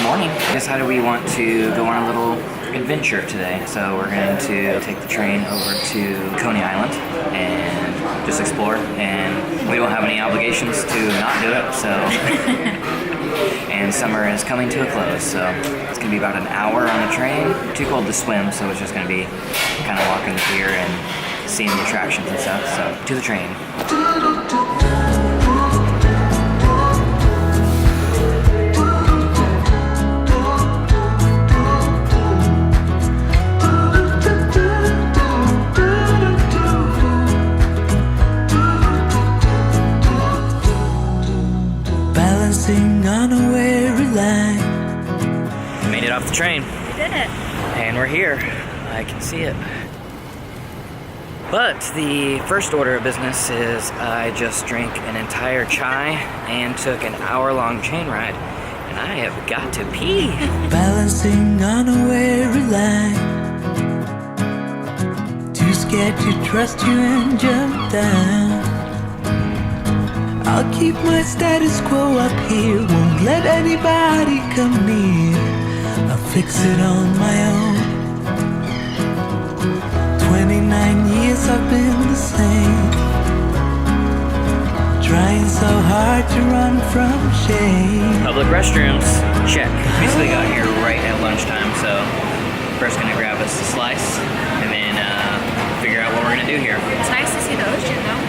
morning. We decided we want to go on a little adventure today. So we're going to take the train over to Coney Island and just explore. And we don't have any obligations to not do it, so. And summer is coming to a close, so it's going to be about an hour on the train. Too cold to swim, so it's just going to be kind of walking the pier and seeing the attractions and stuff. So to the train. On a weary line. Made it off the train. We did it. And we're here. I can see it. But the first order of business is I just drank an entire chai and took an hour-long train ride. And I have got to pee. Balancing on a weary line. Too scared to trust you and jump down. I'll keep my status quo up here, won't let anybody come near. I'll fix it on my own. 29 years I've been the same, trying so hard to run from shame. Public restrooms, check. Basically got here right at lunchtime, so first gonna grab us a slice and then figure out what we're gonna do here. It's nice to see the ocean though.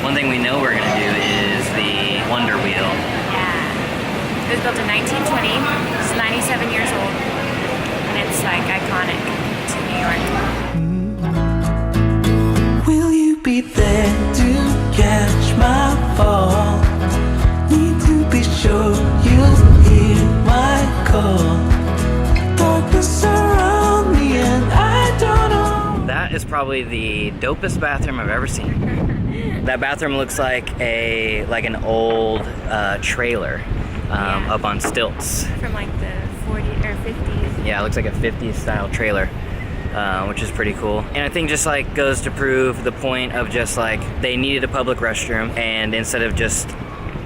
One thing we know we're gonna do is the Wonder Wheel. Yeah. It was built in 1920. It's 97 years old. And it's like iconic to New York. Will you be there to catch my fall? Need to be sure you'll hear my call. Darkness around me and I don't know. That is probably the dopest bathroom I've ever seen. That bathroom looks like an old trailer up on stilts. From like the 40s or 50s. Yeah, it looks like a 50s style trailer, which is pretty cool. And I think just like goes to prove the point of just like they needed a public restroom, and instead of just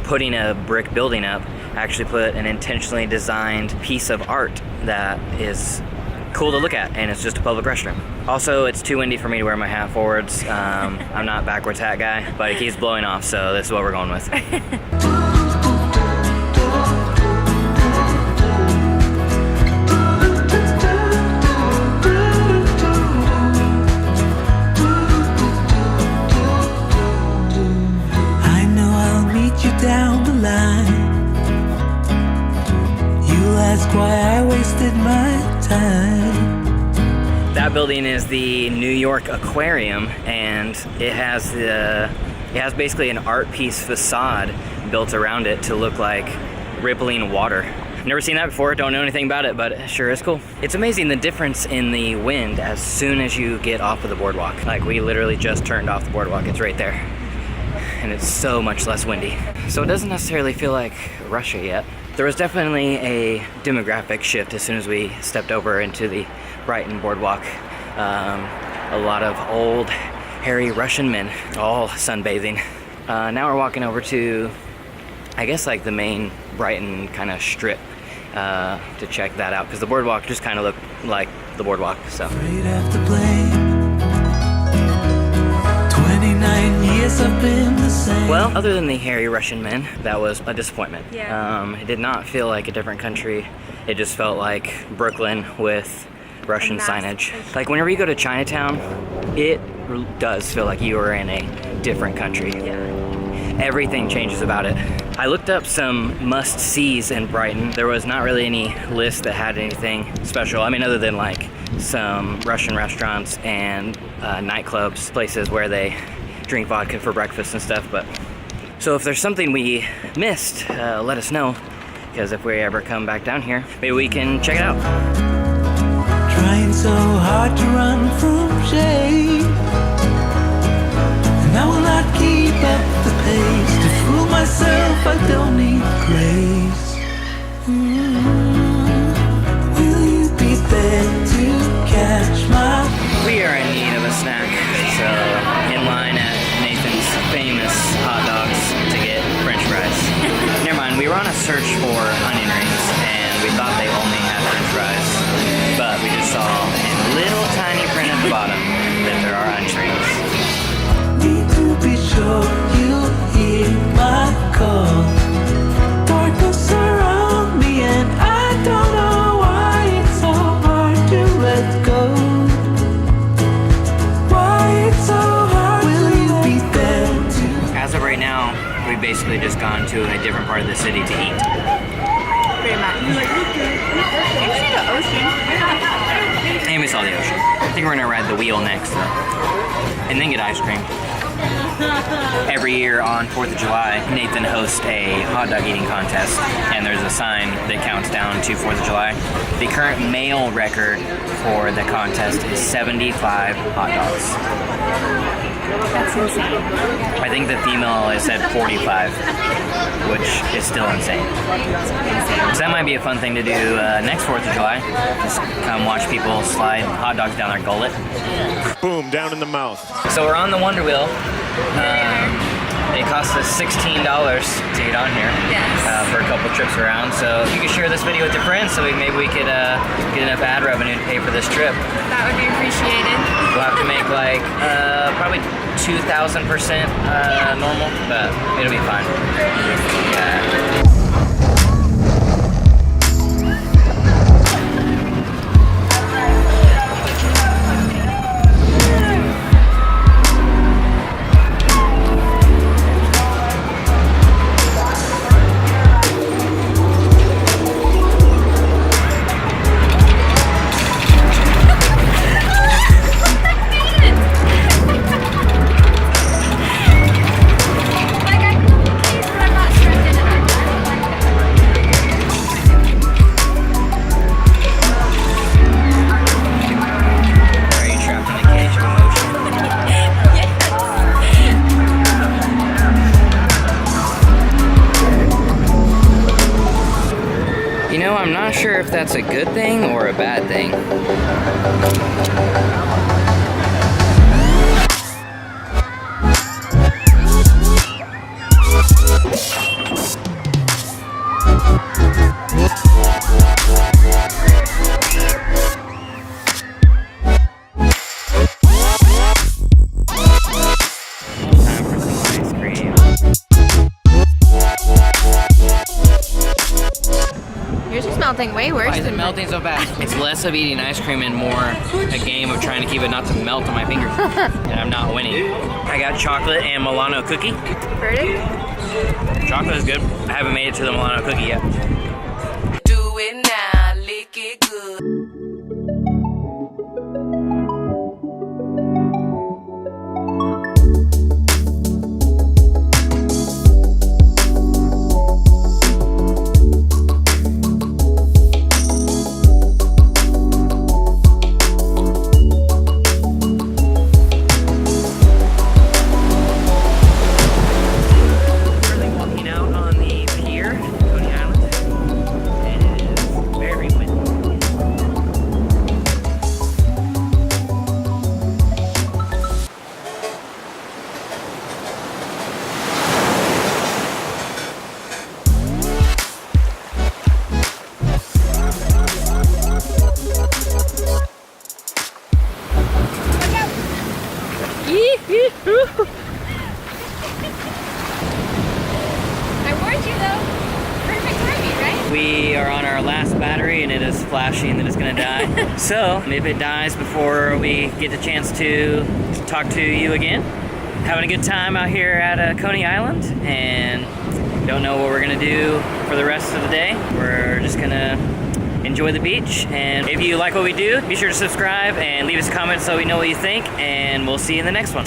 putting a brick building up, actually put an intentionally designed piece of art that is cool to look at, and it's just a public restroom. Also, it's too windy for me to wear my hat forwards. I'm not a backwards hat guy, but it keeps blowing off, so this is what we're going with. I know I'll meet you down the line. You'll ask why I wasted my time. That building is the New York Aquarium, and it has basically an art piece facade built around it to look like rippling water. Never seen that before, don't know anything about it, but it sure is cool. It's amazing the difference in the wind as soon as you get off of the boardwalk. Like, we literally just turned off the boardwalk, it's right there. And it's so much less windy. So it doesn't necessarily feel like Russia yet. There was definitely a demographic shift as soon as we stepped over into the Brighton boardwalk. A lot of old, hairy Russian men, all sunbathing. Now we're walking over to, I guess, like the main Brighton kind of strip to check that out, because the boardwalk just kind of looked like the boardwalk, so. Afraid after blame. 29 years I've been the same. Well, other than the hairy Russian men, that was a disappointment. Yeah. It did not feel like a different country. It just felt like Brooklyn with Russian signage. Like, whenever you go to Chinatown, it does feel like you are in a different country. Yeah. Everything changes about it. I looked up some must-sees in Brighton. There was not really any list that had anything special. I mean, other than like some Russian restaurants and nightclubs, places where they drink vodka for breakfast and stuff. But so if there's something we missed, let us know, because if we ever come back down here, maybe we can check it out. Trying so hard to run from shame, and I will not keep up the pace. To fool myself, I don't need grace. Will you be there to catch my? We are in need of a snack, so in line at Nathan's famous hot dogs to get French fries. Never mind, we were on a search for onion onion rings, and we thought they only had french fries, but we just saw in little tiny print at the bottom that there are onion rings. Need to be sure you hear my call. Darkness surround me and I don't know why it's so hard to let go. Why it's so hard. Will you be there too? As of right now, we've basically just gone to a different part of the city to eat. Pretty much. You see the ocean? And we saw the ocean. I think we're gonna ride the wheel next though. And then get ice cream. Every year on 4th of July, Nathan hosts a hot dog eating contest, and there's a sign that counts down to 4th of July. The current male record for the contest is 75 hot dogs. That's insane. I think the female is at 45, which is still insane. So that might be a fun thing to do next 4th of July. Just come watch people slide hot dogs down their gullet. Boom, down in the mouth. So we're on the Wonder Wheel. It cost us $16 to get on here. Yes. For a couple trips around. So if you could share this video with your friends, so maybe we could get enough ad revenue to pay for this trip. That would be appreciated. We'll have to make like probably 2,000% normal, but it'll be fine. Yeah. You know, I'm not sure if that's a good thing or a bad thing. Time for some ice cream. Yours is melting way worse Why is it than melting so fast? It's less of eating ice cream and more a game of trying to keep it not to melt on my fingers. And I'm not winning. I got chocolate and Milano cookie. Verdict? Chocolate is good. I haven't made it to the Milano cookie yet. Do it now, lick it good. Currently walking out on the pier, Coney Island. It is very windy. I warned you though. Perfect timing, right? We are on our last battery and it is flashing that it's gonna die. So if it dies before we get the chance to talk to you again, having a good time out here at Coney Island, and don't know what we're gonna do for the rest of the day. We're just gonna enjoy the beach, and if you like what we do, be sure to subscribe and leave us a comment so we know what you think, and we'll see you in the next one.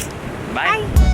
Bye.